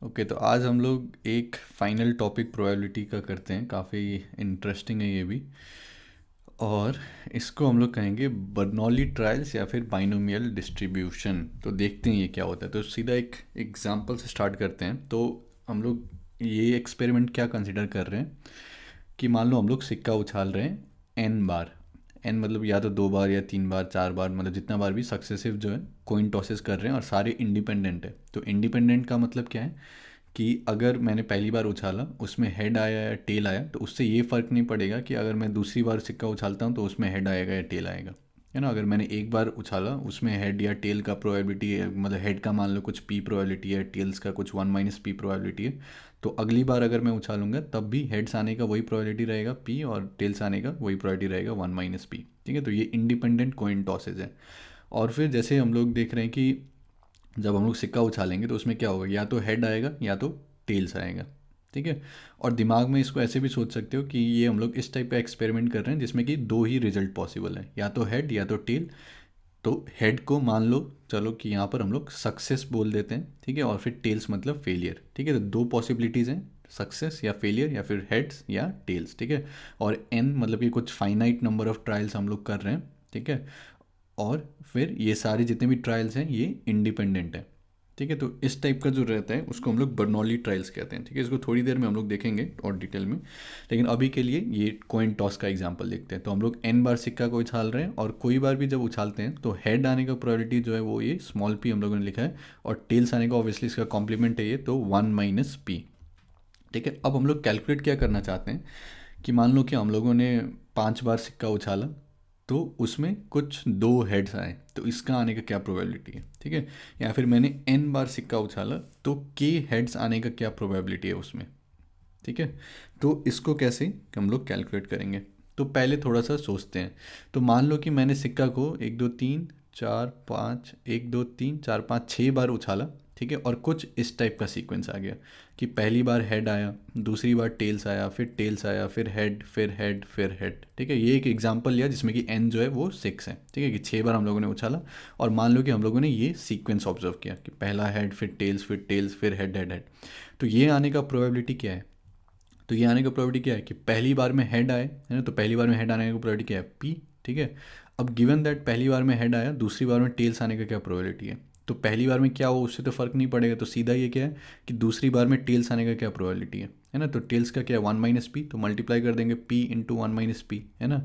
Okay, तो आज हम लोग एक फाइनल टॉपिक प्रोबेबिलिटी का करते हैं। काफ़ी इंटरेस्टिंग है ये भी। और इसको हम लोग कहेंगे बर्नौली ट्रायल्स या फिर बाइनोमियल डिस्ट्रीब्यूशन। तो देखते हैं ये क्या होता है। तो सीधा एक एग्जांपल से स्टार्ट करते हैं। तो हम लोग ये एक्सपेरिमेंट क्या कंसिडर कर रहे हैं कि मान लो हम लोग सिक्का उछाल रहे हैं एन बार। एन मतलब या तो 2 बार या 3 बार 4 बार, मतलब जितना बार भी सक्सेसिव जो है कोइन टॉसेस कर रहे हैं, और सारे इंडिपेंडेंट है। तो इंडिपेंडेंट का मतलब क्या है कि अगर मैंने पहली बार उछाला उसमें हेड आया या टेल आया, तो उससे ये फ़र्क नहीं पड़ेगा कि अगर मैं दूसरी बार सिक्का उछालता हूँ तो उसमें हेड आएगा या टेल आएगा, है ना। अगर मैंने एक बार उछाला उसमें हेड या टेल का प्रोबेबिलिटी है, मतलब हेड का मान लो कुछ पी प्रोबेबिलिटी है, टेल्स का कुछ 1 - p प्रोबेबिलिटी है। तो अगली बार अगर मैं उछालूंगा तब भी हेड्स आने का वही प्रोबेबिलिटी रहेगा p, और टेल्स आने का वही प्रोबेबिलिटी रहेगा 1 - p। ठीक है, तो ये इंडिपेंडेंट कोइन टॉसेज है। और फिर जैसे हम लोग देख रहे हैं कि जब हम लोग सिक्का उछालेंगे तो उसमें क्या होगा, या तो हेड आएगा या तो टेल्स आएगा। ठीक है। और दिमाग में इसको ऐसे भी सोच सकते हो कि ये हम लोग इस टाइप का एक्सपेरिमेंट कर रहे हैं जिसमें कि दो ही रिजल्ट पॉसिबल है, या तो हेड या तो टेल। तो हेड को मान लो, चलो कि यहाँ पर हम लोग सक्सेस बोल देते हैं, ठीक है, और फिर टेल्स मतलब फेलियर। ठीक है, तो दो पॉसिबिलिटीज़ हैं, सक्सेस या फेलियर, या फिर हेड्स या टेल्स। ठीक है। और एन मतलब कि कुछ फाइनाइट नंबर ऑफ ट्रायल्स हम लोग कर रहे हैं। ठीक है। और फिर ये सारे जितने भी ट्रायल्स हैं ये इंडिपेंडेंट हैं। ठीक है, तो इस टाइप का जो रहता है उसको हम लोग बर्नौली ट्रायल्स कहते हैं। ठीक है, इसको थोड़ी देर में हम लोग देखेंगे और डिटेल में। लेकिन अभी के लिए ये कॉइन टॉस का एग्जांपल देखते हैं। तो हम लोग एन बार सिक्का को उछाल रहे हैं, और कोई बार भी जब उछालते हैं तो हेड आने का प्रोबेबिलिटी जो है वो ये स्मॉल पी हम लोगों ने लिखा है, और टेल्स आने का ऑब्वियसली इसका कॉम्प्लीमेंट है ये, तो 1 - p। ठीक है, अब हम लोग कैलकुलेट क्या करना चाहते हैं कि मान लो कि हम लोगों ने 5 बार सिक्का उछाला, तो उसमें कुछ दो हेड्स आए, तो इसका आने का क्या प्रोबेबिलिटी है। ठीक है। या फिर मैंने एन बार सिक्का उछाला तो के हेड्स आने का क्या प्रोबेबिलिटी है उसमें। ठीक है। तो इसको कैसे हम लोग कैलकुलेट करेंगे, तो पहले थोड़ा सा सोचते हैं। तो मान लो कि मैंने सिक्का को 1 2 3 4 5 1 2 3 4 5 6 बार उछाला। ठीक है, और कुछ इस टाइप का सीक्वेंस आ गया कि पहली बार हेड आया, दूसरी बार टेल्स आया, फिर टेल्स आया, फिर हेड, फिर हेड, फिर हेड। ठीक है, ये एक एग्जांपल लिया जिसमें कि एन जो है वो 6 है। ठीक है, कि 6 बार हम लोगों ने उछाला, और मान लो कि हम लोगों ने ये सीक्वेंस ऑब्जर्व किया कि पहला हेड, फिर टेल्स, फिर टेल्स, फिर हेड, हेड, हेड। तो ये आने का प्रोबेबिलिटी क्या है। तो ये आने का प्रोबेबिलिटी क्या है कि पहली बार में हेड आए, है ना। तो पहली बार में हेड आने का प्रोबेबिलिटी क्या है, पी। ठीक है। अब गिवन दैट पहली बार में हेड आया, दूसरी बार में टेल्स आने का क्या प्रोबेबिलिटी है। तो पहली बार में क्या हो उससे तो फ़र्क नहीं पड़ेगा, तो सीधा ये क्या है कि दूसरी बार में टेल्स आने का क्या प्रोबेबिलिटी है ना। तो टेल्स का क्या है, 1 - p, तो मल्टीप्लाई कर देंगे p इंटू 1 - p, है ना।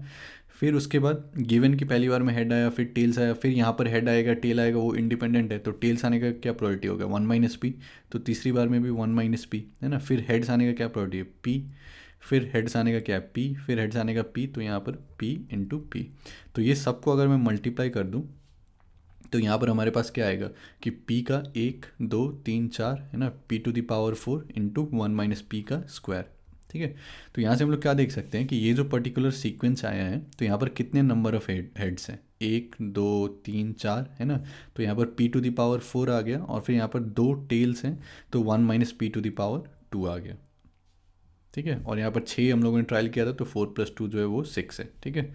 फिर उसके बाद गिवन की पहली बार में हेड आया, फिर टेल्स आया, फिर यहाँ पर हेड आएगा, टेल आएगा, वो इंडिपेंडेंट है, तो टेल्स आने का क्या प्रोबेबिलिटी होगा, 1 - p। तो तीसरी बार में भी 1 - p, है ना। फिर हेड्स आने का क्या प्रोबेबिलिटी है, p। फिर हेड्स आने का क्या है, p। फिर हेड्स आने का p, तो यहाँ पर p इंटू पी। तो ये सबको अगर मैं मल्टीप्लाई कर दूँ तो यहाँ पर हमारे पास क्या आएगा कि p का 1 2 3 4, है ना, p⁴ इंटू 1 - p का स्क्वायर। ठीक है। तो यहाँ से हम लोग क्या देख सकते हैं कि ये जो पर्टिकुलर सीक्वेंस आया है, तो यहाँ पर कितने नंबर ऑफ हेड्स हैं, 1 2 3 4, है ना। तो यहाँ पर p⁴ आ गया, और फिर यहाँ पर दो टेल्स हैं, तो 1 - p⁴ आ गया। ठीक है। और यहाँ पर 6 हम लोगों ने ट्रायल किया था, तो 4 + 2 जो है वो 6 है। ठीक है।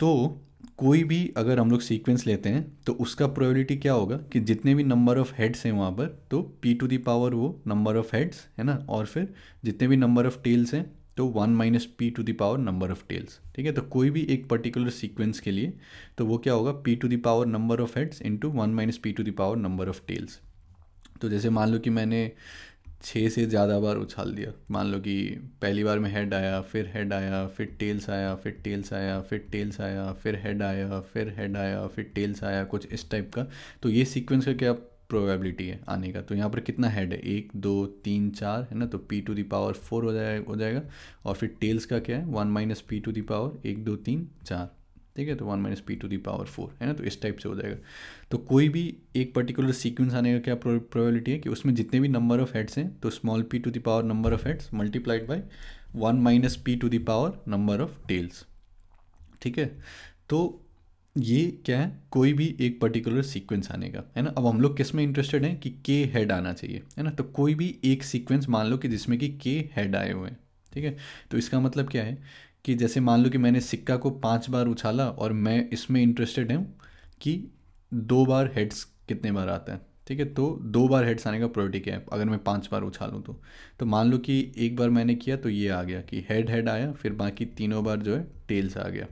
तो कोई भी अगर हम लोग सीक्वेंस लेते हैं तो उसका प्रोबेबिलिटी क्या होगा कि जितने भी नंबर ऑफ हेड्स हैं वहाँ पर, तो p⁴ वो नंबर ऑफ हेड्स, है ना, और फिर जितने भी नंबर ऑफ टेल्स हैं तो 1 - p⁴ नंबर ऑफ टेल्स। ठीक है। तो कोई भी एक पर्टिकुलर सीक्वेंस के लिए तो वो क्या होगा, p⁴ number of heads into 1 - p⁴ number of tails. तो जैसे मान लो कि मैंने 6 से ज़्यादा बार उछाल दिया, मान लो कि पहली बार में हेड आया, फिर हेड आया, फिर टेल्स आया, फिर टेल्स आया, फिर टेल्स आया, फिर हेड आया, फिर हेड आया, फिर टेल्स आया, कुछ इस टाइप का। तो ये सीक्वेंस का क्या प्रोबेबिलिटी है आने का, तो यहाँ पर कितना हेड है, 1 2 3 4, है ना। तो p⁴ हो जाएगा। और फिर टेल्स का क्या है, 1 - p⁴ 1 2 3 4। ठीक है, तो 1 - p⁴, है ना। तो इस टाइप से हो जाएगा। तो कोई भी एक पर्टिकुलर सीक्वेंस आने का क्या प्रोबेबिलिटी है कि उसमें जितने भी नंबर ऑफ हेड्स हैं, तो small p⁴ number of heads multiplied by 1 - p⁴ number of tails. ठीक है। तो ये क्या है, कोई भी एक पर्टिकुलर सीक्वेंस आने का, है ना। अब हम लोग किस में इंटरेस्टेड हैं कि के हेड आना चाहिए, है ना। तो कोई भी एक सीक्वेंस मान लो कि जिसमें कि के हेड आए हुए हैं। ठीक है। तो इसका मतलब क्या है कि जैसे मान लो कि मैंने सिक्का को 5 बार उछाला, और मैं इसमें इंटरेस्टेड हूँ कि 2 बार हेड्स कितने बार आता है। ठीक है। तो 2 बार हेड्स आने का प्रोबेबिलिटी क्या है अगर मैं 5 बार उछालूँ तो मान लो कि एक बार मैंने किया तो ये आ गया कि हेड हेड आया, फिर बाकी तीनों बार जो है टेल्स आ गया।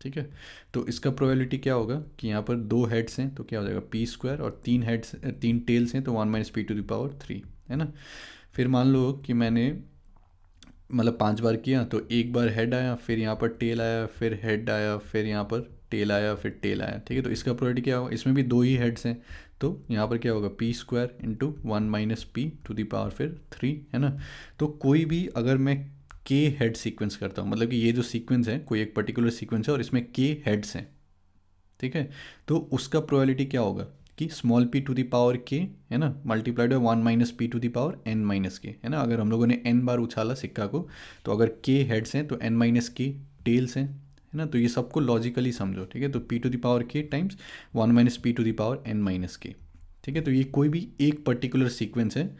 ठीक है। तो इसका प्रोबेबिलिटी क्या होगा कि यहाँ पर 2 हेड्स हैं तो क्या हो जाएगा p² और 3 हेड्स 3 टेल्स हैं तो 1 - p⁻³ है ना। फिर मान लो कि मैंने मतलब 5 बार किया तो एक बार हेड आया, फिर यहाँ पर टेल आया, फिर हेड आया, फिर यहाँ पर टेल आया, फिर टेल आया। ठीक है। तो इसका प्रोबेबिलिटी क्या होगा, इसमें भी 2 ही हेड्स हैं तो यहाँ पर क्या होगा p² इंटू 1 - p⁻³ है ना। तो कोई भी अगर मैं k हेड सीक्वेंस करता हूँ, मतलब कि ये जो सीक्वेंस है कोई एक पर्टिकुलर सीक्वेंस है और इसमें k हेड्स हैं, ठीक है। तो उसका प्रोबेबिलिटी क्या होगा कि p⁻k है ना मल्टीप्लाइड बाय 1 - p⁻n - k है ना। अगर हम लोगों ने n बार उछाला सिक्का को तो अगर k हेड्स हैं तो n - k टेल्स हैं, है ना। तो ये सबको लॉजिकली समझो, ठीक है। तो p⁻k टाइम्स 1 - p⁻n - k, ठीक है। तो ये कोई भी एक पर्टिकुलर सीक्वेंस है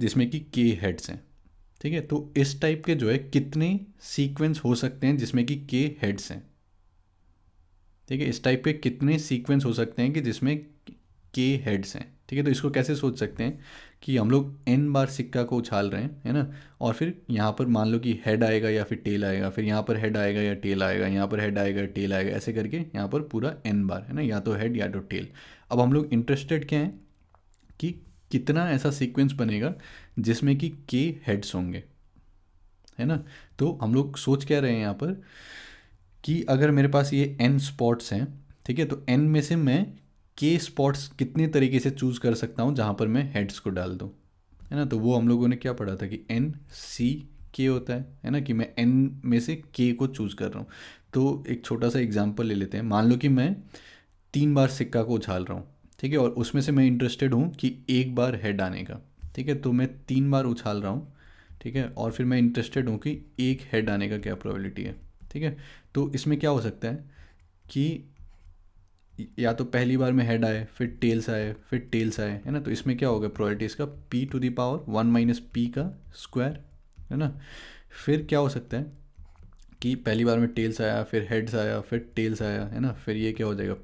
जिसमें कि k हेड्स हैं, ठीक है। तो इस टाइप के जो है कितने सीक्वेंस हो सकते हैं जिसमें कि k हेड्स हैं, ठीक है। इस टाइप के कितने सीक्वेंस हो सकते हैं कि जिसमें के हेड्स हैं, ठीक है। तो इसको कैसे सोच सकते हैं कि हम लोग n बार सिक्का को उछाल रहे हैं, है ना। और फिर यहाँ पर मान लो कि हेड आएगा या फिर टेल आएगा, फिर यहाँ पर हेड आएगा या टेल आएगा, यहाँ पर हेड आएगा टेल आएगा, ऐसे करके यहाँ पर पूरा n बार, है ना, या तो हेड या तो टेल। अब हम लोग इंटरेस्टेड क्या हैं कि कितना ऐसा सीक्वेंस बनेगा जिसमें कि के हेड्स होंगे, है ना। तो हम लोग सोच क्या रहे हैं यहाँ पर कि अगर मेरे पास ये n स्पॉट्स हैं, ठीक है, तो n में से मैं k स्पॉट्स कितने तरीके से चूज़ कर सकता हूँ जहाँ पर मैं हेड्स को डाल दूँ, है ना। तो वो हम लोगों ने क्या पढ़ा था कि n c k होता है ना, कि मैं n में से k को चूज़ कर रहा हूँ। तो एक छोटा सा एग्जांपल ले लेते हैं। मान लो कि मैं 3 बार सिक्का को उछाल रहा हूँ, ठीक है, और उसमें से मैं इंटरेस्टेड हूँ कि एक बार हेड आने का, ठीक है। तो मैं 3 बार उछाल रहा हूँ, ठीक है, और फिर मैं इंटरेस्टेड हूँ कि एक हेड आने का क्या प्रोबेबिलिटी है, ठीक है। तो इसमें क्या हो सकता है कि या तो पहली बार में हेड आए, फिर टेल्स आए, फिर टेल्स आए, है ना। तो इसमें क्या होगा प्रोबेबिलिटी इसका p⁻1 - p², है ना। फिर क्या हो सकता है कि पहली बार में टेल्स आया, फिर हेड्स आया, फिर टेल्स आया, है ना। फिर ये क्या हो जाएगा,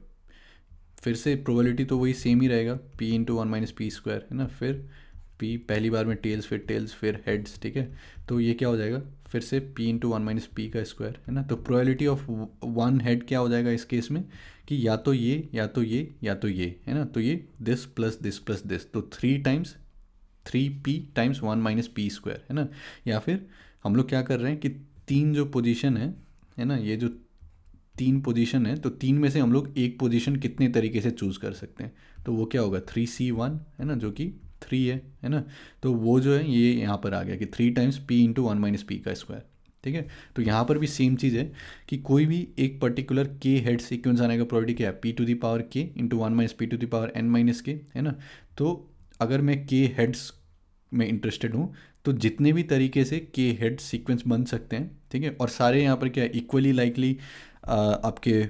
फिर से प्रोबेबिलिटी तो वही सेम ही रहेगा p × 1 - p², है ना। फिर p पहली बार में टेल्स, फिर टेल्स, फिर हेड्स, ठीक है। तो ये क्या हो जाएगा फिर से p × 1 - p², है ना। तो प्रोबेबिलिटी ऑफ 1 हेड क्या हो जाएगा इस केस में कि या तो ये या तो ये या तो ये, है ना। तो ये this plus this plus this, तो 3p टाइम्स 1 - p², है ना। या फिर हम लोग क्या कर रहे हैं कि तीन जो पोजीशन है ना, ये जो 3 पोजीशन है तो 3 में से हम लोग एक पोजीशन कितने तरीके से चूज़ कर सकते हैं। तो वो क्या होगा 3c1, है ना, जो कि 3 है ना। तो वो जो है ये यहाँ पर आ गया कि 3 टाइम्स p × 1 - p², ठीक है। तो यहाँ पर भी सेम चीज़ है कि कोई भी एक पर्टिकुलर k हेड सीक्वेंस आने का प्रोबेबिलिटी क्या है p⁻k × 1 - p⁻n - k, है ना। तो अगर मैं k हेड्स में इंटरेस्टेड हूँ तो जितने भी तरीके से के हेड सीक्वेंस बन सकते हैं, ठीक है, और सारे यहाँ पर क्या है इक्वली लाइकली आपके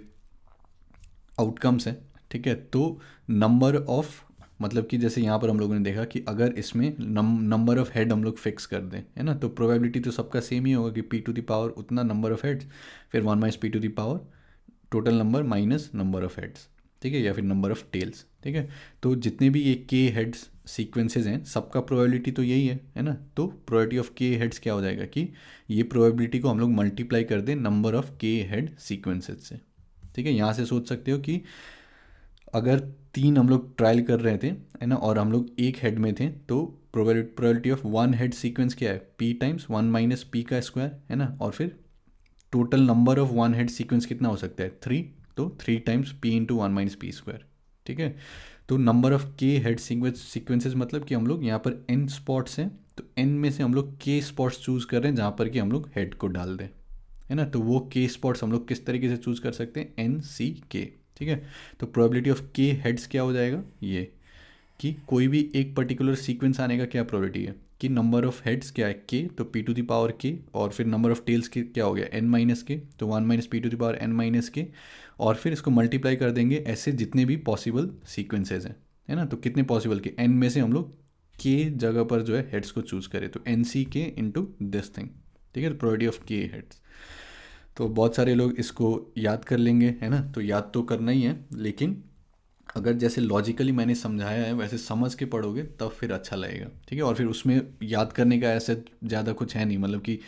आउटकम्स हैं, ठीक है। तो नंबर ऑफ मतलब कि जैसे यहाँ पर हम लोगों ने देखा कि अगर इसमें नंबर ऑफ हेड हम लोग फिक्स कर दें, है ना, तो प्रोबेबिलिटी तो सबका सेम ही होगा कि p⁻ उतना नंबर ऑफ हेड्स, फिर 1 - p⁻, total number minus number of heads, ठीक है, या फिर नंबर ऑफ टेल्स, ठीक है। तो जितने भी ये के हेड्स सीक्वेंसेस हैं सबका प्रोबेबिलिटी तो यही है ना। तो प्रोबेबिलिटी ऑफ के हेड्स क्या हो जाएगा कि ये प्रोबेबिलिटी को हम लोग मल्टीप्लाई कर दें नंबर ऑफ के हेड सीक्वेंसेस से, ठीक है। यहाँ से सोच सकते हो कि अगर 3 हम लोग ट्रायल कर रहे थे, है ना, और हम लोग एक हेड में थे तो प्रोबेबिलिटी ऑफ 1 हेड सीक्वेंस क्या है p टाइम्स 1 - p², है ना। और फिर total number of 1 head sequence कितना हो सकता है 3, तो 3 टाइम्स p × 1 - p², ठीक है। तो नंबर ऑफ के हेड सीक्वेंसेस मतलब कि हम लोग यहाँ पर n स्पॉट्स हैं तो n में से हम लोग k स्पॉट्स चूज़ कर रहे हैं जहाँ पर कि हम लोग हेड को डाल दें, है ना। तो वो k स्पॉट्स हम लोग किस तरीके से चूज़ कर सकते हैं n-c-k, ठीक है। तो प्रोबेबिलिटी ऑफ k हेड्स क्या हो जाएगा ये कि कोई भी एक पर्टिकुलर सीक्वेंस आने का क्या प्रोबेबिलिटी है कि नंबर ऑफ हेड्स क्या है k, तो p⁻k, और फिर नंबर ऑफ टेल्स के क्या हो गया n-k, तो 1 - p⁻n-k, और फिर इसको मल्टीप्लाई कर देंगे ऐसे जितने भी पॉसिबल सीक्वेंसेज हैं, है ना। तो कितने पॉसिबल के n में से हम लोग k जगह पर जो है हेड्स को चूज़ करें तो n-c-k इंटू दिस थिंग, ठीक है। तो प्रोबेबिलिटी ऑफ k हेड्स, तो बहुत सारे लोग इसको याद कर लेंगे, है ना। तो याद तो करना ही है, लेकिन अगर जैसे लॉजिकली मैंने समझाया है वैसे समझ के पढ़ोगे तब फिर अच्छा लगेगा, ठीक है। और फिर उसमें याद करने का ऐसे ज़्यादा कुछ है नहीं, मतलब कि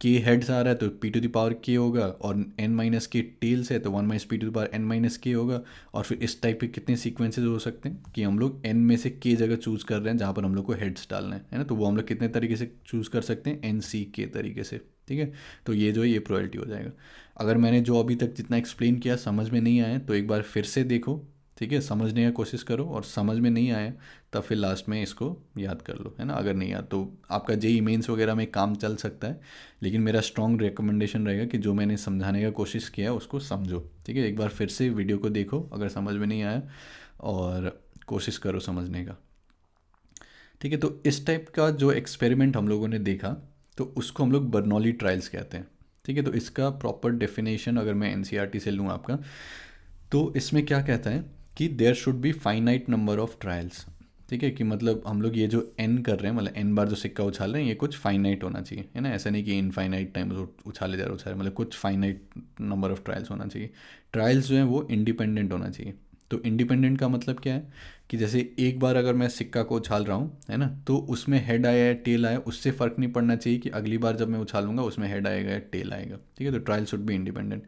के हेड्स आ रहा है तो पी टू द पावर के होगा, और एन माइनस के टेल्स है तो one minus P to the power N minus K होगा। और फिर इस टाइप के कितने सीक्वेंसेस हो सकते हैं कि हम लोग एन में से के जगह चूज़ कर रहे हैं जहाँ पर हम लोग को हेड्स डालना है ना, तो वो हम लोग कितने तरीके से चूज़ कर सकते हैं, एन सी के तरीके से, ठीक है। तो ये जो है ये प्रोबेबिलिटी हो जाएगा। अगर मैंने जो अभी तक जितना एक्सप्लेन किया समझ में नहीं आया तो एक बार फिर से देखो, ठीक है, समझने की कोशिश करो, और समझ में नहीं आया तब फिर लास्ट में इसको याद कर लो, है ना। अगर नहीं आया तो आपका जेई मेंस वगैरह में काम चल सकता है, लेकिन मेरा स्ट्रॉन्ग रिकमेंडेशन रहेगा कि जो मैंने समझाने का कोशिश किया उसको समझो, ठीक है। एक बार फिर से वीडियो को देखो अगर समझ में नहीं आया, और कोशिश करो समझने का, ठीक है। तो इस टाइप का जो एक्सपेरिमेंट हम लोगों ने देखा तो उसको हम लोग बर्नौली ट्रायल्स कहते हैं, ठीक है। तो इसका प्रॉपर डेफिनेशन अगर मैं एनसीईआरटी से लूँ आपका, तो इसमें क्या कहता है कि there should be finite number of trials, ठीक है। कि मतलब हम लोग ये जो एन कर रहे हैं, मतलब एन बार जो सिक्का उछाल रहे हैं, ये कुछ फाइनाइट होना चाहिए, है ना। ऐसा नहीं कि इनफाइनाइट टाइम उछाले जा रहे, मतलब कुछ फाइनाइट नंबर ऑफ ट्रायल्स होना चाहिए। ट्रायल्स जो हैं वो इंडिपेंडेंट होना चाहिए। तो इंडिपेंडेंट का मतलब क्या है कि जैसे एक बार अगर मैं सिक्का को उछाल रहा हूँ, है ना, तो उसमें हेड आया या टेल आया उससे फ़र्क नहीं पड़ना चाहिए कि अगली बार जब मैं उछालूंगा उसमें हेड आएगा या टेल आएगा, ठीक है। तो trial should be independent.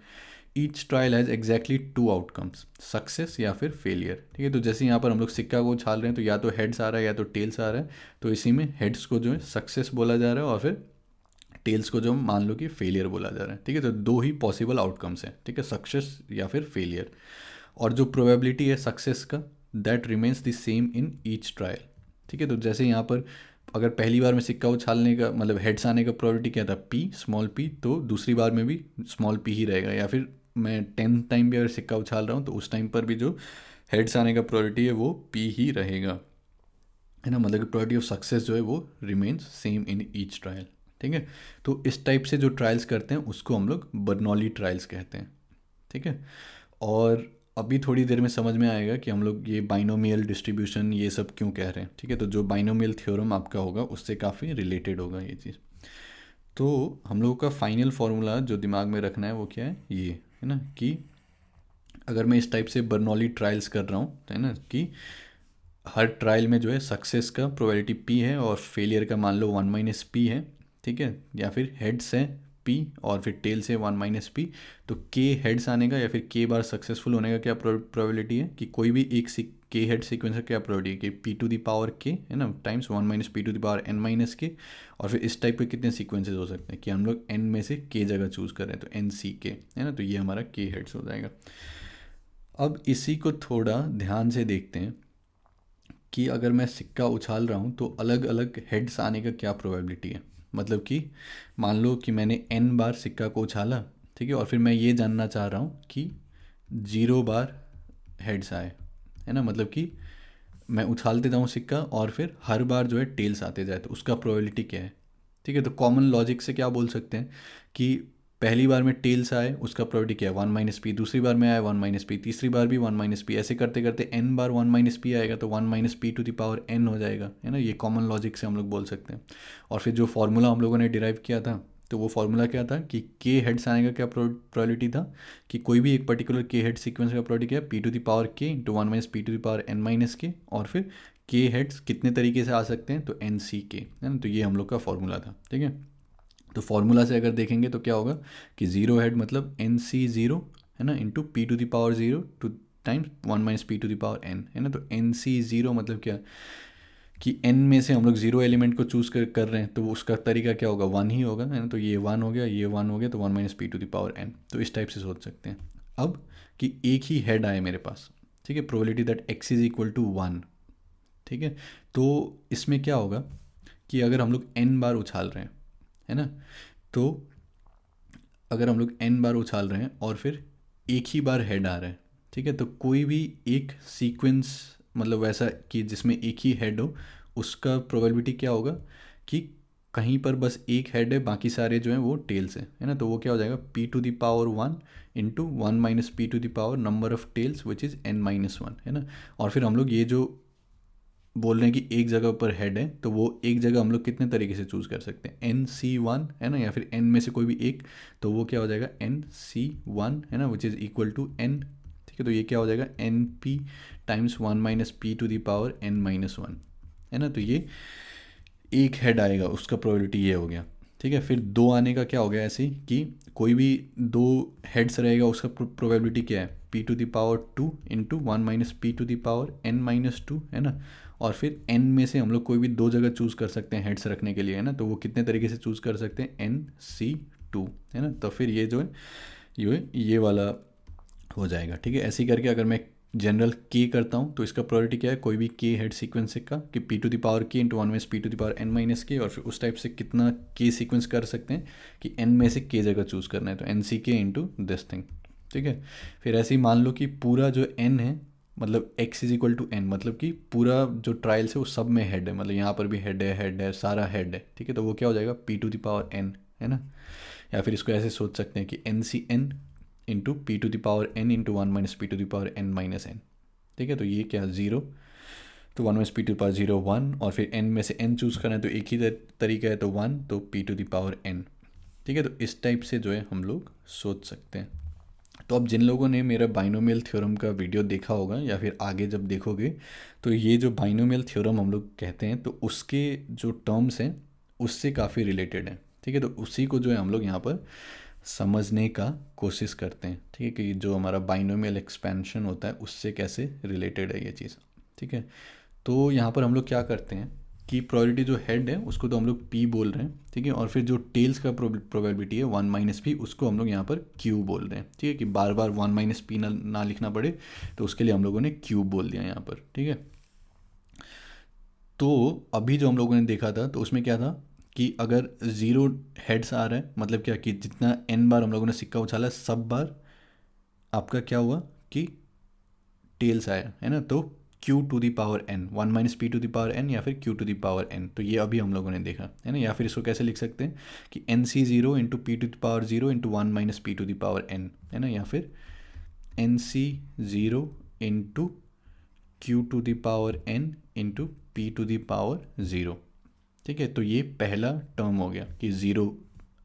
Each trial has exactly two outcomes, success या फिर फेलियर, ठीक है। तो जैसे यहाँ पर हम लोग सिक्का को उछाल रहे हैं तो या तो हेड्स आ रहा है या तो टेल्स आ रहा है, तो इसी में हेड्स को जो है सक्सेस बोला जा रहा है और फिर टेल्स को जो मान लो कि फेलियर बोला जा रहा है, ठीक है। तो दो ही पॉसिबल आउटकम्स हैं, ठीक है, सक्सेस या फिर फेलियर। और जो प्रोबेबिलिटी है सक्सेस का, that remains the same in each trial, ठीक है। तो जैसे यहाँ पर अगर पहली बार में सिक्का उछालने का मतलब हेड्स आने का प्रोबेबिलिटी क्या था, पी स्मॉल पी, तो दूसरी बार में भी स्मॉल पी ही रहेगा। या फिर मैं 10th टाइम भी अगर सिक्का उछाल रहा हूँ तो उस टाइम पर भी जो हेड्स आने का प्रोबेबिलिटी है वो पी ही रहेगा, है ना। मतलब कि प्रोबेबिलिटी ऑफ सक्सेस जो है वो remains same in each trial, ठीक है। तो इस टाइप से जो ट्रायल्स करते हैं उसको हम लोग बर्नौली ट्रायल्स कहते हैं, ठीक है। और अभी थोड़ी देर में समझ में आएगा कि हम लोग ये बाइनोमियल डिस्ट्रीब्यूशन ये सब क्यों कह रहे हैं, ठीक है। तो जो बाइनोमियल थ्योरम आपका होगा उससे काफ़ी रिलेटेड होगा ये चीज़। तो हम लोगों का फाइनल फार्मूला जो दिमाग में रखना है वो क्या है, ये है ना, कि अगर मैं इस टाइप से बर्नौली ट्रायल्स कर रहा हूँ, है ना, कि हर ट्रायल में जो है सक्सेस का प्रोबेबिलिटी पी है और फेलियर का मान लो वन माइनस पी है, ठीक है। या फिर हेड्स है पी और फिर टेल से वन माइनस पी, तो के हेड्स आने का या फिर के बार सक्सेसफुल होने का क्या प्रोबेबिलिटी है, कि कोई भी एक के हेड सीक्वेंस का क्या प्रोबेबिलिटी है कि P to the power K, है ना, times one minus P to the power N minus के। और फिर इस टाइप के कितने सीक्वेंसेस हो सकते हैं कि हम लोग एन में से के जगह चूज़ कर रहे हैं, तो एन सी के, है ना। तो ये हमारा के हेड्स हो जाएगा। अब इसी को थोड़ा ध्यान से देखते हैं कि अगर मैं सिक्का उछाल रहा हूँ तो अलग अलग हेड्स आने का क्या प्रोबेबिलिटी है। मतलब कि मान लो कि मैंने एन बार सिक्का को उछाला, ठीक है, और फिर मैं ये जानना चाह रहा हूँ कि 0 बार हेड्स आए, है ना। मतलब कि मैं उछालते जाऊँ सिक्का और फिर हर बार जो है टेल्स आते जाए, तो उसका प्रोबेबिलिटी क्या है, ठीक है। तो कॉमन लॉजिक से क्या बोल सकते हैं कि पहली बार में टेल्स आए उसका प्रोबेबिलिटी क्या है, वन माइनस पी, दूसरी बार में आया वन माइनस पी, तीसरी बार भी वन माइनस पी, ऐसे करते करते एन बार वन माइनस पी आएगा तो one minus P to the power N हो जाएगा, है ना। ये कॉमन लॉजिक से हम लोग बोल सकते हैं। और फिर जो फार्मूला हम लोगों ने डिराइव किया था, तो वो फार्मूला क्या था कि के हेड्स आने का क्या प्रोबेबिलिटी था, कि कोई भी एक पर्टिकुलर के हेड सीक्वेंस का प्रोबेबिलिटी क्या है, पी टू द पावर के into one minus P to the power N minus के, और फिर के हेड्स कितने तरीके से आ सकते हैं, तो एन सी के, है ना। तो ये हम लोग का फार्मूला था, ठीक है। तो फार्मूला से अगर देखेंगे तो क्या होगा कि जीरो हेड मतलब एन सी जीरो, है ना, into P to the power zero to times one minus P to the power N, है ना। तो एन सी जीरो मतलब क्या कि एन में से हम लोग जीरो एलिमेंट को चूज़ कर रहे हैं, तो उसका तरीका क्या होगा, वन ही होगा, है ना। तो ये वन हो गया, ये वन हो गया, तो one minus P to the power N. तो इस टाइप से सोच सकते हैं। अब कि एक ही हेड आए मेरे पास, ठीक है, probability that x is equal to one, ठीक है। तो इसमें क्या होगा कि अगर हम लोग एन बार उछाल रहे हैं, है ना, तो अगर हम लोग एन बार उछाल रहे हैं और फिर एक ही बार हेड आ रहा है, ठीक है, तो कोई भी एक सीक्वेंस मतलब वैसा कि जिसमें एक ही हेड हो, उसका प्रोबेबिलिटी क्या होगा कि कहीं पर बस एक हेड है, बाकी सारे जो हैं वो टेल्स हैं, है ना। तो वो क्या हो जाएगा, P to the power one into one minus P to the power number of tails which is N minus one, है ना। और फिर हम लोग ये जो बोल रहे हैं कि एक जगह पर हेड है, तो वो एक जगह हम लोग कितने तरीके से चूज़ कर सकते हैं, एन सी वन, है ना, या फिर एन में से कोई भी एक, तो वो क्या हो जाएगा एन सी वन, है ना, which is equal to N, ठीक है। तो ये क्या हो जाएगा N P times 1 minus P to the power n minus 1, है ना। तो ये एक हेड आएगा, उसका प्रोबेबिलिटी ये हो गया, ठीक है। फिर दो आने का क्या हो गया ऐसे कि कोई भी दो हेड्स रहेगा उसका प्रोबेबिलिटी क्या है, P to the power 2 into 1 minus P to the power n minus 2, है ना। और फिर n में से हम लोग कोई भी दो जगह चूज़ कर सकते हैं हेड्स रखने के लिए, है ना। तो वो कितने तरीके से चूज़ कर सकते हैं, NC2, है ना। तो फिर ये जो है ये वाला हो जाएगा, ठीक है। ऐसे ही करके अगर मैं जनरल के करता हूँ तो इसका प्रोबेबिलिटी क्या है, कोई भी के हेड सीक्वेंस का कि पी टू द पावर के into 1 minus P to the power n minus के, और फिर उस टाइप से कितना के सीक्वेंस कर सकते हैं कि n में से के जगह चूज़ करना है, तो N c k into this thing, ठीक है। फिर ऐसे ही मान लो कि पूरा जो n है, मतलब x is equal to n, मतलब कि पूरा जो ट्रायल्स है वो सब में हेड है, मतलब यहाँ पर भी हेड है, सारा हेड है, ठीक है। तो वो क्या हो जाएगा, P to the power n, है ना। या फिर इसको ऐसे सोच सकते हैं कि N C N into P to the power n into 1 minus P to the power n minus n, ठीक है। तो ये क्या, 0, तो 1 minus P to the power 0 1, और फिर n में से n चूज़ करना है तो एक ही तरीका है, तो 1, तो P to the power n, ठीक है। तो इस टाइप से जो है हम लोग सोच सकते हैं। तो अब जिन लोगों ने मेरा बाइनोमियल थ्योरम का वीडियो देखा होगा या फिर आगे जब देखोगे, तो ये जो बाइनोमियल थ्योरम हम लोग कहते हैं तो उसके जो टर्म्स हैं उससे काफ़ी रिलेटेड है, ठीक है। तो उसी को जो है हम लोग यहाँ पर समझने का कोशिश करते हैं, ठीक है, कि जो हमारा बाइनोमियल एक्सपेंशन होता है उससे कैसे रिलेटेड है ये चीज़, ठीक है। तो यहाँ पर हम लोग क्या करते हैं कि प्रोबेबिलिटी जो हेड है उसको तो हम लोग पी बोल रहे हैं, ठीक है। और फिर जो टेल्स का प्रोबेबिलिटी है 1 माइनस पी, उसको हम लोग यहाँ पर क्यू बोल रहे हैं, ठीक है, कि बार बार 1 माइनस पी ना लिखना पड़े, तो उसके लिए हम लोगों ने क्यू बोल दिया यहाँ पर, ठीक है। तो अभी जो हम लोगों ने देखा था तो उसमें क्या था कि अगर 0 हेड्स आ रहा है, मतलब क्या कि जितना n बार हम लोगों ने सिक्का उछाला सब बार आपका क्या हुआ कि टेल्स आया, है ना। तो q to the power n, 1 minus P to the power n, या फिर q to the power n, तो ये अभी हम लोगों ने देखा, है ना। या फिर इसको कैसे लिख सकते हैं कि NC0 into P to the power 0 into 1 minus P to the power n, है ना। या फिर NC0 into q to the power n into P to the power 0, ठीक है। तो ये पहला टर्म हो गया कि 0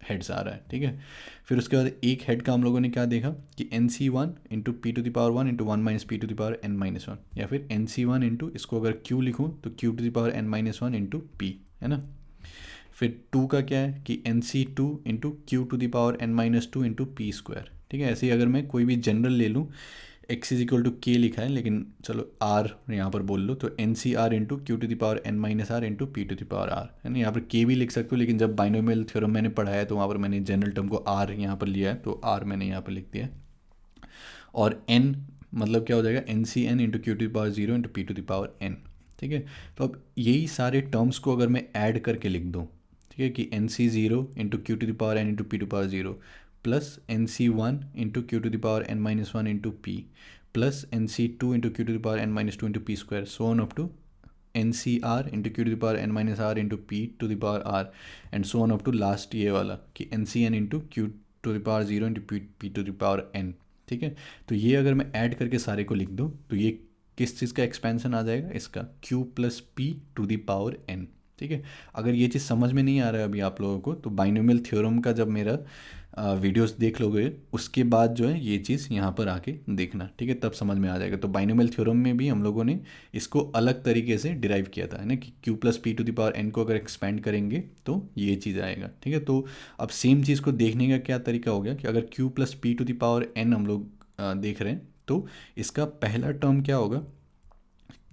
हेड्स आ रहा है, ठीक है। फिर उसके बाद एक हेड का हम लोगों ने क्या देखा कि NC1 into P to the power 1 into 1 minus P to the power n minus 1, या फिर NC1 इंटू, इसको अगर q लिखूँ तो q to the power n minus 1 into P, है ना। फिर 2 का क्या है कि NC2 into Q to the power n minus 2 into P square, ठीक है। ऐसे ही अगर मैं कोई भी जनरल ले लूँ, x इज इक्वल टू के लिखा है लेकिन चलो r यहाँ पर बोल लो, तो N C R into Q to the power n minus are into P to the power r, है ना। यहाँ पर k भी लिख सकते हो, लेकिन जब बाइनोमियल थ्योरम मैंने पढ़ाया है तो वहाँ पर मैंने जनरल टर्म को r यहाँ पर लिया है, तो r मैंने यहाँ पर लिख दिया है। और n मतलब क्या हो जाएगा, N C N into Q to the power 0 into P to the power n, ठीक है। तो अब यही सारे टर्म्स को अगर मैं ऐड करके लिख दूँ, ठीक है, कि NC0 into Q to the power n into P to power 0 plus NC1 into Q to the power n minus 1 into p plus NC2 into Q to the power n minus 2 into P square, so on up to NCR into Q to the power n minus are into P to the power r, and so on up to last ये वाला कि NCN into Q to the power 0 into P to the power n, ठीक है। तो ये अगर मैं add करके सारे को लिख दूँ तो ये किस चीज़ का एक्सपेंशन आ जाएगा, इसका q plus p to the power n, ठीक है। अगर ये चीज़ समझ में नहीं आ रहा है अभी आप लोगों को, तो बाइनोमियल थ्योरम का जब मेरा वीडियोस देख लोगे उसके बाद जो है ये चीज़ यहाँ पर आके देखना, ठीक है, तब समझ में आ जाएगा। तो बाइनोमियल थ्योरम में भी हम लोगों ने इसको अलग तरीके से डिराइव किया था, है ना, कि q plus p to the power n को अगर एक्सपेंड करेंगे तो ये चीज़ आएगा, ठीक है। तो अब सेम चीज़ को देखने का क्या तरीका हो गया कि अगर q plus p to the power n हम लोग देख रहे हैं तो इसका पहला टर्म क्या होगा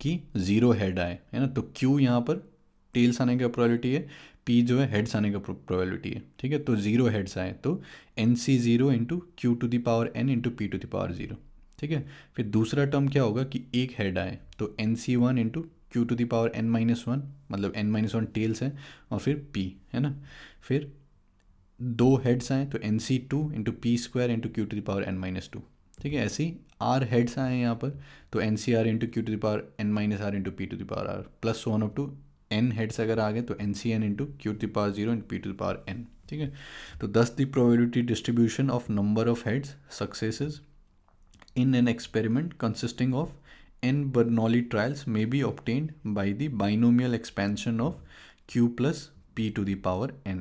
कि 0 हेड आए, है ना। तो q यहाँ पर टेल्स आने का प्रोबेबिलिटी है, p जो है हेड्स आने का प्रोबेबिलिटी है, ठीक है। तो 0 हेड्स आए तो NC0 into Q to the power n into P to the power 0, ठीक है। फिर दूसरा टर्म क्या होगा कि एक हेड आए तो NC1 into Q to the power n minus 1, मतलब n माइनस 1 टेल्स हैं, और फिर p, है ना। फिर दो हेड्स आए तो NC2 into P square into Q to the power n minus 2, ठीक है। ऐसे ही r हेड्स आए यहाँ पर तो NCR into Q to the power n minus are into P to the power r, plus one up to n heads अगर आ गए तो NCN into Q to the power 0 into P to the power n, ठीक है। तो thus the probability distribution of number of heads successes in an experiment consisting of n Bernoulli trials may be obtained by the binomial expansion of q plus p to the power n,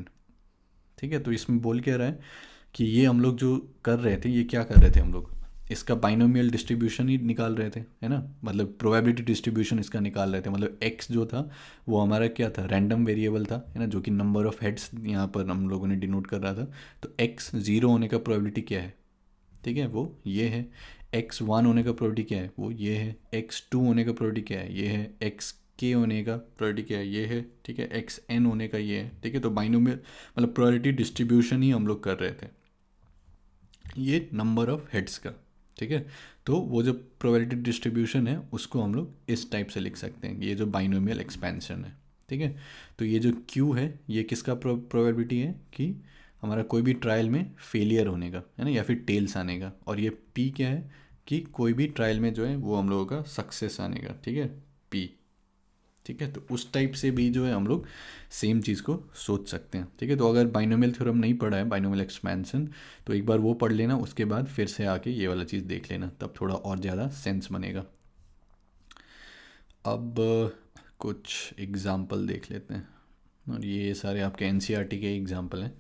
ठीक है। तो इसमें बोल क्या रहा है कि ये हम लोग जो कर रहे थे, ये क्या कर रहे थे हम लोग, इसका बाइनोमियल डिस्ट्रीब्यूशन ही निकाल रहे थे, है ना, मतलब प्रोबेबिलिटी डिस्ट्रीब्यूशन इसका निकाल रहे थे। मतलब x जो था वो हमारा क्या था, रैंडम वेरिएबल था, है ना, जो कि नंबर ऑफ हेड्स यहाँ पर हम लोगों ने डिनोट कर रहा था। तो x 0 होने का प्रोबेबिलिटी क्या है, ठीक है, वो ये है। x 1 होने का प्रोबेबिलिटी क्या है, वो ये है। x 2 होने का प्रोबेबिलिटी क्या है, ये है। x k होने का प्रोबेबिलिटी क्या है, ये है, ठीक है। x n होने का ये है, ठीक है। तो बाइनोमियल मतलब प्रोबेबिलिटी डिस्ट्रीब्यूशन ही हम लोग कर रहे थे, ये नंबर ऑफ हेड्स का, ठीक है। तो वो जो प्रोबेबिलिटी डिस्ट्रीब्यूशन है उसको हम लोग इस टाइप से लिख सकते हैं, ये जो बाइनोमियल एक्सपेंशन है, ठीक है। तो ये जो Q है ये किसका प्रोबेबिलिटी है कि हमारा कोई भी ट्रायल में फेलियर होने का, है ना, या फिर टेल्स आने का। और ये P क्या है कि कोई भी ट्रायल में जो है वो हम लोगों का सक्सेस आने का, ठीक है, P, ठीक है। तो उस टाइप से भी जो है हम लोग सेम चीज़ को सोच सकते हैं, ठीक है। तो अगर बाइनोमियल थ्योरम नहीं पढ़ा है, बाइनोमियल एक्सपेंशन, तो एक बार वो पढ़ लेना, उसके बाद फिर से आके ये वाला चीज़ देख लेना, तब थोड़ा और ज़्यादा सेंस बनेगा। अब कुछ एग्ज़ाम्पल देख लेते हैं, और ये सारे आपके एनसीईआरटी के एग्जाम्पल हैं।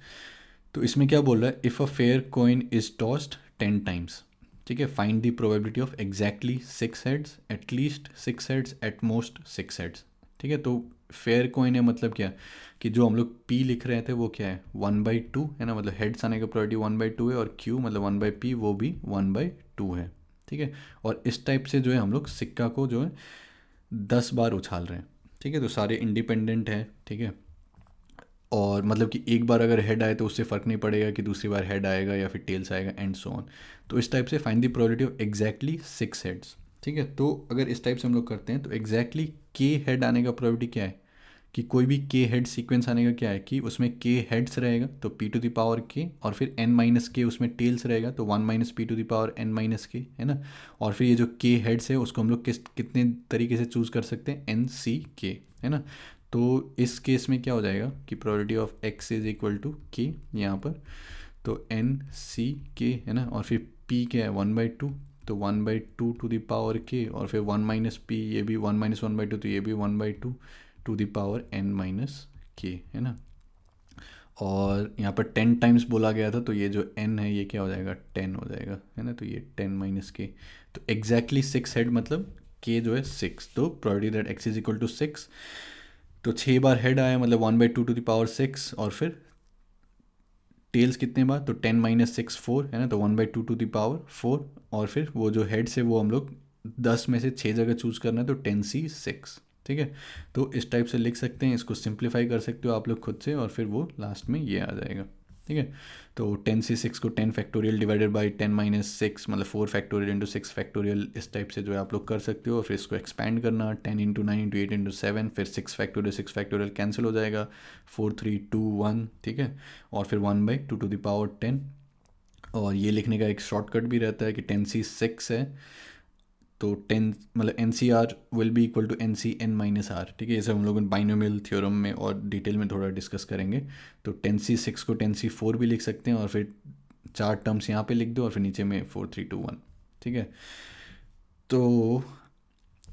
तो इसमें क्या बोल रहा है, if a fair coin is tossed 10 times, ठीक है, find the probability of exactly 6 heads, at least 6 heads, at most 6 heads, ठीक है। तो फेयर कॉइन है मतलब क्या, कि जो हम लोग P लिख रहे थे वो क्या है, 1/2, है ना, मतलब हेड्स आने का प्रोबेबिलिटी 1/2 है, और Q मतलब 1/P वो भी 1/2 है, ठीक है। और इस टाइप से जो है हम लोग सिक्का को जो है 10 बार उछाल रहे हैं, ठीक है। तो सारे इंडिपेंडेंट है, ठीक है। और मतलब कि एक बार अगर हेड आए तो उससे फ़र्क नहीं पड़ेगा कि दूसरी बार हेड आएगा या फिर टेल्स आएगा, एंड सो ऑन। तो इस टाइप से find the probability of exactly 6 heads, ठीक है। तो अगर इस टाइप से हम लोग करते हैं तो एग्जैक्टली के हेड आने का प्रोबेबिलिटी क्या है, कि कोई भी के हेड सीक्वेंस आने का क्या है, कि उसमें के हेड्स रहेगा तो p⁻k, और फिर n-k उसमें टेल्स रहेगा तो 1 - p⁻n-k, है ना। और फिर ये जो के हेड्स है उसको हम लोग कितने तरीके से चूज़ कर सकते हैं, n-c-k, है ना। तो इस केस में क्या हो जाएगा कि probability of x is equal to k यहाँ पर, तो n-c-k, है ना। और फिर p क्या है, 1/2, तो 1/2 टू द पावर k, और फिर 1 - p, ये भी 1 - 1/2, तो ये भी 1/2 टू द पावर n-k, है ना। और यहाँ पर 10 टाइम्स बोला गया था, तो ये जो n है ये क्या हो जाएगा, 10 हो जाएगा, है ना। तो ये 10 - k, तो एग्जैक्टली 6 हेड मतलब k जो है 6, तो probability that x is equal to 6, तो 6 बार हेड आया मतलब 1/2 टू द पावर 6, और फिर टेल्स कितने बार, तो 10 - 6 4, है ना, तो 1/2 टू द पावर 4, और फिर वो जो हेड्स है वो हम लोग 10 में से 6 जगह चूज़ करना है, तो 10c6, ठीक है। तो इस टाइप से लिख सकते हैं, इसको सिंप्लीफाई कर सकते हो आप लोग खुद से, और फिर वो लास्ट में ये आ जाएगा, ठीक है। तो 10c6 को 10 फैक्टोरियल डिवाइडेड बाई 10 - 6 मतलब 4 फैक्टोरियल इंटू 6 फैक्टोरियल, इस टाइप से जो है आप लोग कर सकते हो। और फिर इसको एक्सपैंड करना, 10 × 9 × 8 × 7, फिर 6 फैक्टोरियल कैंसिल हो जाएगा, 4 3 2 1, ठीक है। और फिर 1/2 टू द पावर 10, और ये लिखने का एक शॉर्टकट भी रहता है कि 10c6 है, तो 10 मतलब NCR will be equal to NCn-r, ठीक है। जैसे हम लोग बाइनोमियल थ्योरम में और डिटेल में थोड़ा डिस्कस करेंगे। तो 10c6 को 10c4 भी लिख सकते हैं, और फिर 4 टर्म्स यहाँ पे लिख दो, और फिर नीचे में 4 3 2 1, ठीक है। तो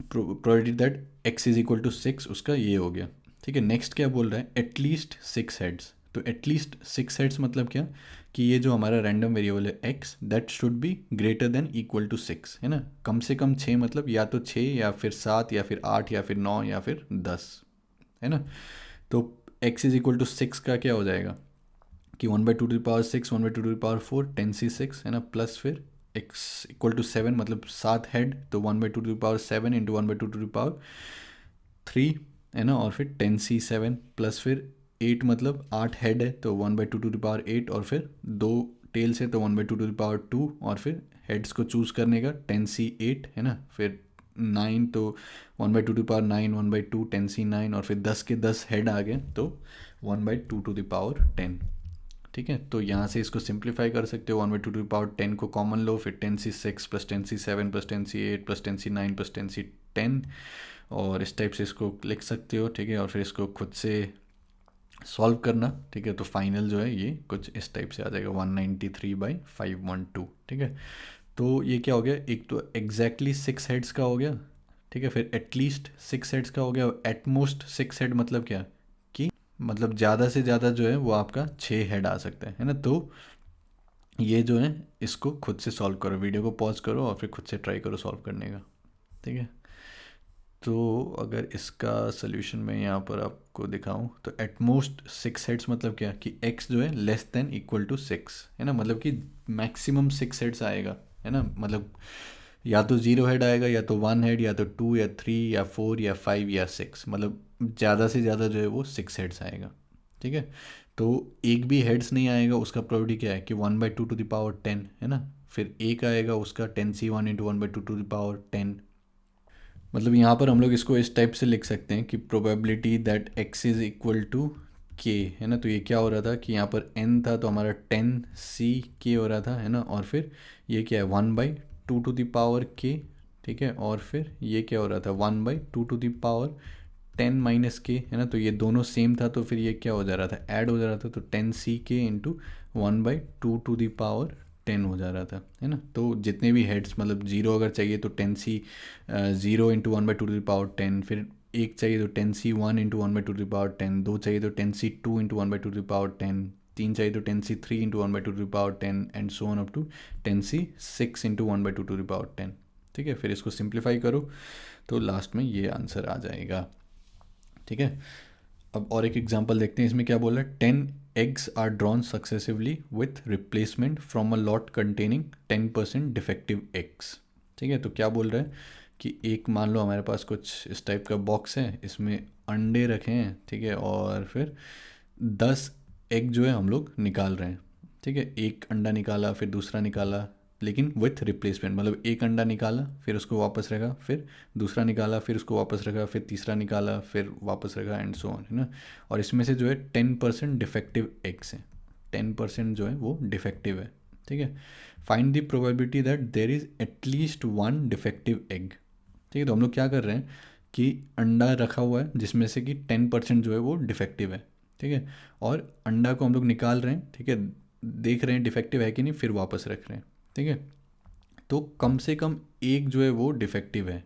probability that x is equal to 6 उसका ये हो गया, ठीक है। नेक्स्ट क्या बोल रहा है, एटलीस्ट 6 हेड्स, तो एटलीस्ट 6 हेड्स मतलब क्या, कि ये जो हमारा रैंडम वेरिएबल है x, that should be greater than equal to 6, है ना। कम से कम 6 मतलब या तो 6 या फिर 7 या फिर 8 या फिर 9 या फिर 10, है ना। तो x इज इक्वल टू 6 का क्या हो जाएगा कि 1/2 to the power 6, 1/2 to the power 4, 10c6, है ना, प्लस फिर x इक्वल टू 7 मतलब 7 हेड, तो 1/2 to the power 7 into 1/2 to the power 3, है ना। और फिर 10c7 प्लस फिर 8 मतलब 8 हेड है, तो 1/2 टू द पावर 8, और फिर 2 टेल्स है तो 1/2 टू द पावर 2, और फिर हेड्स को चूज़ करने का 10c8, है ना। फिर 9 तो 1/2 टू द पावर 9, 1/2 10c9, और फिर 10 के 10 हेड आ गए तो 1/2 टू द पावर 10, ठीक है। तो यहाँ से इसको सिंप्लीफाई कर सकते हो, 1/2 टू द पावर 10 को कॉमन लो, फिर 10c6 plus 10c7 plus 10c8 plus 10c9 plus 10c10, और इस टाइप से इसको लिख सकते हो, ठीक है। और फिर इसको खुद से सॉल्व करना, ठीक है। तो फाइनल जो है ये कुछ इस टाइप से आ जाएगा, 193/512, ठीक है। तो ये क्या हो गया, एक तो एग्जैक्टली 6 हेड्स का हो गया, ठीक है। फिर एटलीस्ट 6 हेड्स का हो गया, एटमोस्ट 6 हेड मतलब क्या, कि मतलब ज़्यादा से ज़्यादा जो है वो आपका 6 हेड आ सकता है ना। तो ये जो है इसको खुद से सॉल्व करो, वीडियो को पॉज करो और फिर खुद से ट्राई करो सॉल्व करने का, ठीक है। तो अगर इसका सोल्यूशन मैं यहाँ पर आपको दिखाऊं तो एटमोस्ट 6 हेड्स मतलब क्या कि x जो है लेस देन इक्वल टू 6, है ना, मतलब कि मैक्सिमम 6 हेड्स आएगा, है ना, मतलब या तो 0 हेड आएगा, या तो 1 हेड, या तो 2 या 3 या 4 या 5 या 6, मतलब ज़्यादा से ज़्यादा जो है वो 6 हेड्स आएगा, ठीक है। तो एक भी हेड्स नहीं आएगा उसका प्रोबेबिलिटी क्या है कि 1/2 to the power 10, है ना। फिर एक आएगा उसका 10c1 × 1/2 to the power 10। मतलब यहाँ पर हम लोग इसको इस टाइप से लिख सकते हैं कि probability that x is equal to k, है ना। तो ये क्या हो रहा था कि यहाँ पर n था तो हमारा 10c k हो रहा था, है ना। और फिर ये क्या है 1/2 to the power k, ठीक है। और फिर ये क्या हो रहा था 1/2 to the power 10 - k, है ना। तो ये दोनों सेम था तो फिर ये क्या हो जा रहा था ऐड हो जा रहा था, तो 10c k into 1/2 to the power 10 हो जा रहा था, है ना। तो जितने भी हेड्स मतलब जीरो अगर चाहिए तो 10c 0 × 1/2 to the power 10, फिर एक चाहिए तो 10c1 × 1/2 to the power 10, दो चाहिए तो 10c2 × 1/2 to the power 10, तीन चाहिए तो 10c3 × 1/2 to the power 10 and so on up to 10c6 × 1/2 to the power 10, ठीक है। फिर इसको सिंप्लीफाई करो तो लास्ट में ये आंसर आ जाएगा, ठीक है। अब और एक एग्जांपल देखते हैं, इसमें क्या बोल रहा है 10 eggs are drawn successively with replacement from a lot containing 10% defective eggs, ठीक है। तो क्या बोल रहा है कि एक मान लो हमारे पास कुछ इस टाइप का बॉक्स है, इसमें अंडे रखे हैं, ठीक है। और फिर 10 एग जो है हम लोग निकाल रहे हैं, ठीक है। एक अंडा निकाला फिर दूसरा निकाला, लेकिन विथ रिप्लेसमेंट, मतलब एक अंडा निकाला फिर उसको वापस रखा, फिर दूसरा निकाला फिर उसको वापस रखा, फिर तीसरा निकाला फिर वापस रखा एंड सो ऑन, है ना। और इसमें से जो है 10% डिफेक्टिव एग्स हैं, 10% जो है वो डिफेक्टिव है, ठीक है। Find the probability that there is at least one defective egg, ठीक है। तो हम लोग क्या कर रहे हैं कि अंडा रखा हुआ है जिसमें से कि 10% जो है वो डिफेक्टिव है, ठीक है। और अंडा को हम लोग निकाल रहे हैं, ठीक है, देख रहे हैं डिफेक्टिव है कि नहीं, फिर वापस रख रहे हैं, ठीक है। तो कम से कम एक जो है वो डिफेक्टिव है,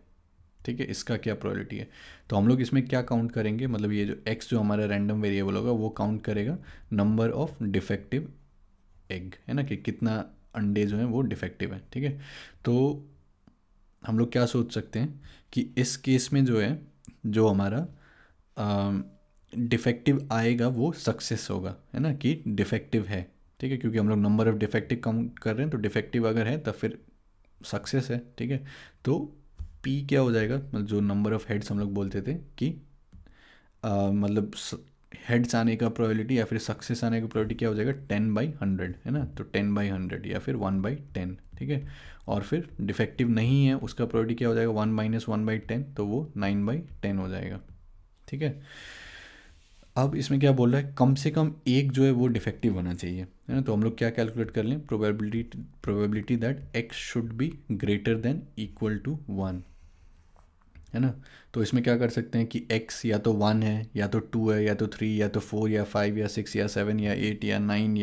ठीक है। इसका क्या प्रोबेबिलिटी है, तो हम लोग इसमें क्या काउंट करेंगे, मतलब ये जो x जो हमारा रैंडम वेरिएबल होगा वो काउंट करेगा नंबर ऑफ डिफेक्टिव एग, है ना, कि कितना अंडे जो हैं वो डिफेक्टिव है, ठीक है। तो हम लोग क्या सोच सकते हैं कि इस केस में जो है जो हमारा डिफेक्टिव आएगा वो सक्सेस होगा, है ना, कि डिफेक्टिव है, ठीक है। क्योंकि हम लोग नंबर ऑफ डिफेक्टिव काउंट कर रहे हैं तो डिफेक्टिव अगर है तब फिर सक्सेस है, ठीक है। तो पी क्या हो जाएगा, मतलब जो नंबर ऑफ हेड्स हम लोग बोलते थे कि मतलब हेड्स आने का प्रोबेबिलिटी या फिर सक्सेस आने का प्रोबेबिलिटी क्या हो जाएगा 10/100, है ना। तो 10/100 या फिर 1/10, ठीक है। और फिर डिफेक्टिव नहीं है उसका प्रोबेबिलिटी क्या हो जाएगा 1 - 1/10, तो वो 9/10 हो जाएगा, ठीक है। अब इसमें क्या बोल रहा है कम से कम एक जो है वो डिफेक्टिव होना चाहिए, है ना। तो हम लोग क्या कैलकुलेट कर लें probability that x should be greater than equal to 1, है ना। तो इसमें क्या कर सकते हैं कि x या तो 1 है या तो 2 है या तो 3 या तो 4 या 5 या 6 या 7 या 8 या 9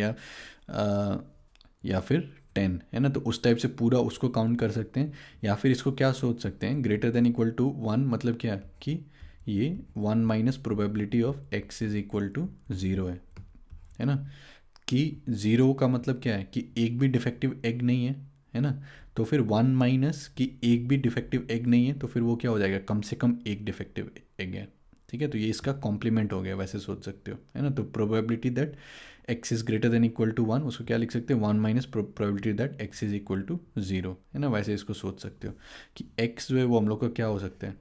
या फिर 10, है ना। तो उस टाइप से पूरा उसको काउंट कर सकते हैं, या फिर इसको क्या सोच सकते हैं ग्रेटर देन इक्वल टू 1 मतलब क्या कि ये 1 minus probability of x is equal to 0 है ना। कि ज़ीरो का मतलब क्या है कि एक भी डिफेक्टिव एग नहीं है ना। तो फिर 1 माइनस कि एक भी डिफेक्टिव एग नहीं है, तो फिर वो क्या हो जाएगा कम से कम एक डिफेक्टिव एग है, ठीक है। तो ये इसका कॉम्प्लीमेंट हो गया, वैसे सोच सकते हो, है ना। तो probability that x is greater than equal to 1 उसको क्या लिख सकते हैं 1 minus probability that x is equal to 0, है ना। वैसे इसको सोच सकते हो कि एक्स जो है वो हम लोग का क्या हो सकता है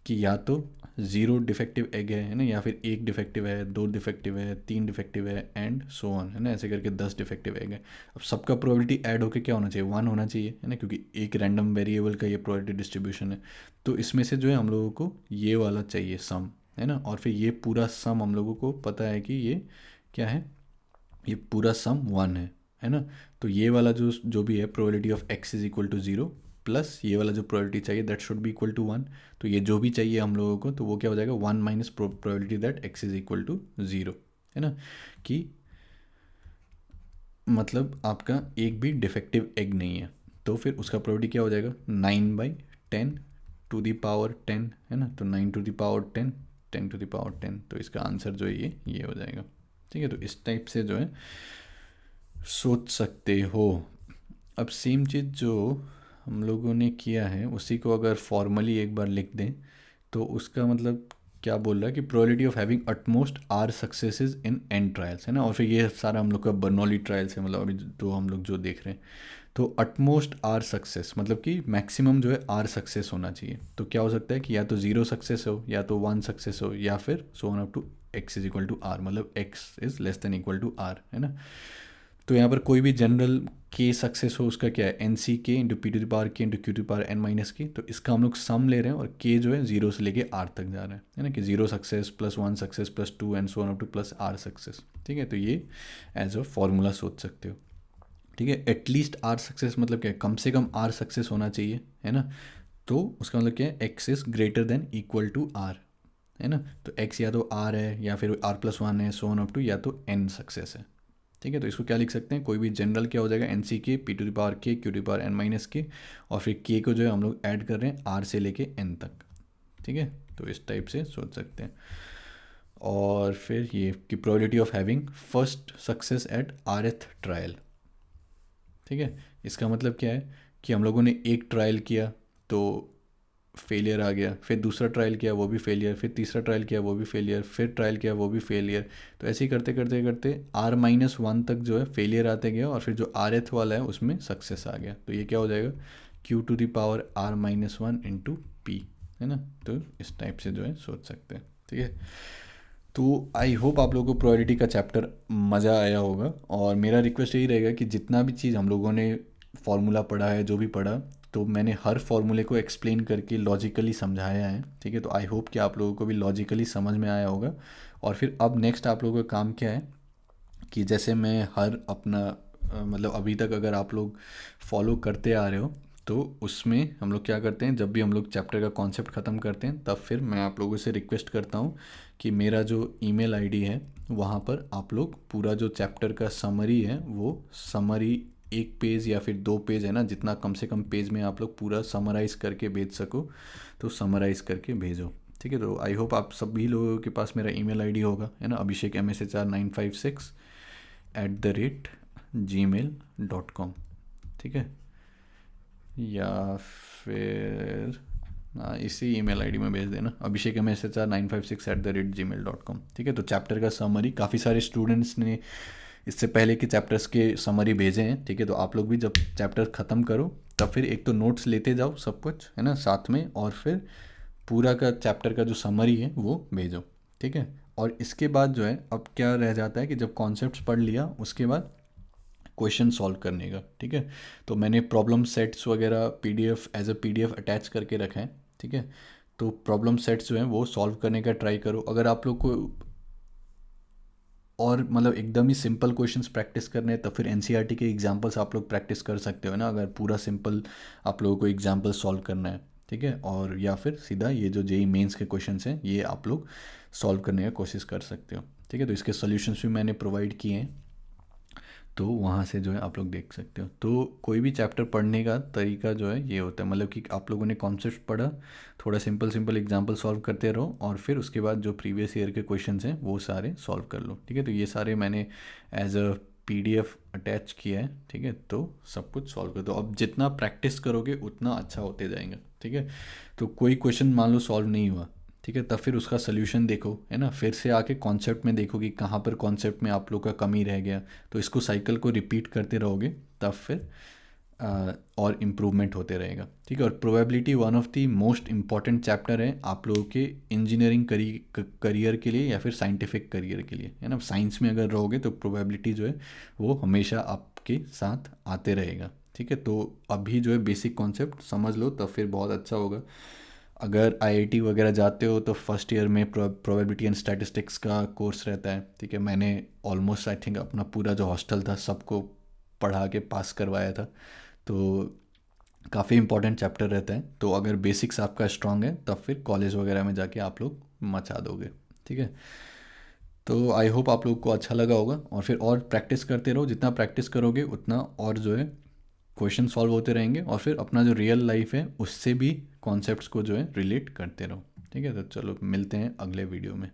कि या तो ज़ीरो डिफेक्टिव एग है ना, या फिर एक डिफेक्टिव है, दो डिफेक्टिव है, तीन डिफेक्टिव है एंड सो ऑन, है ना। ऐसे करके 10 डिफेक्टिव एग है। अब सबका प्रोबेबिलिटी ऐड होकर क्या होना चाहिए 1 होना चाहिए, है ना, क्योंकि एक रैंडम वेरिएबल का ये प्रोबेबिलिटी डिस्ट्रीब्यूशन है। तो इसमें से जो है हम लोगों को ये वाला चाहिए सम, है ना। और फिर ये पूरा सम हम लोगों को पता है कि ये क्या है, ये पूरा सम 1 है ना। तो ये वाला जो जो भी है probability of x is equal to 0 plus ये वाला जो प्रोबेबिलिटी चाहिए that should be equal to 1, तो ये जो भी चाहिए हम लोगों को तो वो क्या हो जाएगा 1 minus probability that x is equal to 0, है ना। कि मतलब आपका एक भी डिफेक्टिव एग नहीं है, तो फिर उसका प्रोबेबिलिटी क्या हो जाएगा 9/10 टू दी पावर 10, है ना। तो 9 to the power 10, 10 to the power 10, तो इसका आंसर जो है ये हो जाएगा, ठीक है। तो इस टाइप से जो है सोच सकते हो। अब सेम चीज़ जो हम लोगों ने किया है उसी को अगर फॉर्मली एक बार लिख दें तो उसका मतलब क्या बोल रहा है कि probability of having at most r successes in n trials, है ना। और फिर ये सारा हम लोग का बर्नौली ट्रायल्स है, मतलब अभी तो हम लोग जो देख रहे हैं। तो अटमोस्ट आर सक्सेस मतलब कि मैक्सिमम जो है आर सक्सेस होना चाहिए। तो क्या हो सकता है कि या तो ज़ीरो सक्सेस हो, या तो वन सक्सेस हो, या फिर so on up to x is equal to r, मतलब x is less than equal to r, है ना। तो यहाँ पर कोई भी जनरल के सक्सेस हो उसका क्या है, n c k into P to the power के into Q to power N minus k. तो इसका हम लोग सम ले रहे हैं और के जो है जीरो से लेके आर तक जा रहा है ना, कि zero success plus one success plus two and so on up to plus r success. ठीक है, तो ये एज अ फॉर्मूला सोच सकते हो। ठीक है, एटलीस्ट आर सक्सेस मतलब क्या है, कम से कम आर सक्सेस होना चाहिए, है ना। तो उसका मतलब क्या है, x is greater than equal to r, है ना। तो एक्स या तो आर है या फिर आर प्लस वन है, सो ऑन अप टू, या तो एन सक्सेस है। ठीक है, तो इसको क्या लिख सकते हैं, कोई भी जनरल क्या हो जाएगा, N c k p to the power k q to the power N minus के, और फिर के को जो है हम लोग ऐड कर रहे हैं आर से लेके एन तक। ठीक है, तो इस टाइप से सोच सकते हैं। और फिर ये कि probability of having first success at r th trial. ठीक है, इसका मतलब क्या है कि हम लोगों ने एक ट्रायल किया तो फेलियर आ गया, फिर दूसरा ट्रायल किया वो भी फेलियर, फिर तीसरा ट्रायल किया वो भी फेलियर, फिर ट्रायल किया वो भी फेलियर। तो ऐसे ही करते करते करते आर माइनस वन तक जो है फेलियर आते गया, और फिर जो आर एथ वाला है उसमें सक्सेस आ गया। तो ये क्या हो जाएगा, q to the power r minus one into P, है ना। तो इस टाइप से जो है सोच सकते हैं। ठीक है, तो आई होप आप लोगों को प्रोबेबिलिटी का चैप्टर मज़ा आया होगा। और मेरा रिक्वेस्ट यही रहेगा कि जितना भी चीज़ हम लोगों ने फार्मूला पढ़ा है, जो भी पढ़ा, तो मैंने हर फार्मूले को एक्सप्लेन करके लॉजिकली समझाया है। ठीक है, तो आई होप कि आप लोगों को भी लॉजिकली समझ में आया होगा। और फिर अब नेक्स्ट आप लोगों का काम क्या है कि जैसे मैं हर अपना मतलब अभी तक अगर आप लोग फॉलो करते आ रहे हो, तो उसमें हम लोग क्या करते हैं, जब भी हम लोग चैप्टर का कॉन्सेप्ट ख़त्म करते हैं तब फिर मैं आप लोगों से रिक्वेस्ट करता हूँ कि मेरा जो ईमेल आईडी है वहाँ पर आप लोग पूरा जो चैप्टर का समरी है वो समरी एक पेज या फिर दो पेज, है ना, जितना कम से कम पेज में आप लोग पूरा समराइज़ करके भेज सको तो समराइज़ करके भेजो। ठीक है, तो आई होप आप सभी लोगों के पास मेरा ईमेल आईडी होगा, है ना, abhishek@956@gmail.com। ठीक है, या फिर हाँ, इसी ईमेल आईडी में भेज देना, abhishek@956@gmail.com। ठीक है, तो चैप्टर का समरी काफ़ी सारे स्टूडेंट्स ने इससे पहले के चैप्टर्स के समरी भेजे हैं। ठीक है, तो आप लोग भी जब चैप्टर ख़त्म करो तब फिर एक तो नोट्स लेते जाओ सब कुछ, है ना, साथ में, और फिर पूरा का चैप्टर का जो समरी है वो भेजो। ठीक है, और इसके बाद जो है अब क्या रह जाता है कि जब कॉन्सेप्ट्स पढ़ लिया उसके बाद क्वेश्चन सॉल्व करने का। ठीक है, तो मैंने प्रॉब्लम सेट्स वगैरह PDF as a PDF attach करके रखा है। ठीक है, तो प्रॉब्लम सेट्स जो हैं वो सॉल्व करने का ट्राई करो। अगर आप लोग को और मतलब एकदम ही सिंपल क्वेश्चंस प्रैक्टिस करने हैं तो फिर एनसीईआरटी के एग्जांपल्स आप लोग प्रैक्टिस कर सकते हो ना, अगर पूरा सिंपल आप लोगों को एग्जांपल सॉल्व करना है। ठीक है, और या फिर सीधा ये जो जेई मेंस के क्वेश्चंस हैं ये आप लोग सॉल्व करने की कोशिश कर सकते हो। ठीक है, तो इसके सॉल्यूशंस भी मैंने प्रोवाइड किए हैं, तो वहाँ से जो है आप लोग देख सकते हो। तो कोई भी चैप्टर पढ़ने का तरीका जो है ये होता है, मतलब कि आप लोगों ने कॉन्सेप्ट पढ़ा, थोड़ा सिंपल सिंपल एग्जांपल सॉल्व करते रहो, और फिर उसके बाद जो प्रीवियस ईयर के क्वेश्चंस हैं वो सारे सॉल्व कर लो। ठीक है, तो ये सारे मैंने एज अ पीडीएफ अटैच किया है। ठीक है, तो सब कुछ सॉल्व कर दो। अब जितना प्रैक्टिस करोगे उतना अच्छा होते जाएगा। ठीक है, तो कोई क्वेश्चन मान लो सॉल्व नहीं हुआ, ठीक है, तब फिर उसका सोल्यूशन देखो, है ना, फिर से आके कॉन्सेप्ट में देखो कि कहाँ पर कॉन्सेप्ट में आप लोग का कमी रह गया। तो इसको साइकिल को रिपीट करते रहोगे तब फिर और इम्प्रूवमेंट होते रहेगा। ठीक है, और probability one of the most important chapter है आप लोगों के इंजीनियरिंग करियर के लिए या फिर साइंटिफिक करियर के लिए, है ना। साइंस में अगर रहोगे तो प्रोबेबिलिटी जो है वो हमेशा आपके साथ आते रहेगा। ठीक है, तो अभी जो है बेसिक कॉन्सेप्ट समझ लो तब फिर बहुत अच्छा होगा। अगर आईआईटी वगैरह जाते हो तो फर्स्ट ईयर में प्रोबेबिलिटी एंड स्टैटिस्टिक्स का कोर्स रहता है। ठीक है, मैंने ऑलमोस्ट आई थिंक अपना पूरा जो हॉस्टल था सबको पढ़ा के पास करवाया था। तो काफ़ी इंपॉर्टेंट चैप्टर रहता है, तो अगर बेसिक्स आपका स्ट्रांग है तब फिर कॉलेज वगैरह में जाके आप लोग मचा दोगे। ठीक है, तो आई होप आप लोग को अच्छा लगा होगा, और फिर और प्रैक्टिस करते रहो, जितना प्रैक्टिस करोगे उतना और जो है क्वेश्चन सॉल्व होते रहेंगे, और फिर अपना जो रियल लाइफ है उससे भी कॉन्सेप्ट्स को जो है रिलेट करते रहो। ठीक है, तो चलो मिलते हैं अगले वीडियो में।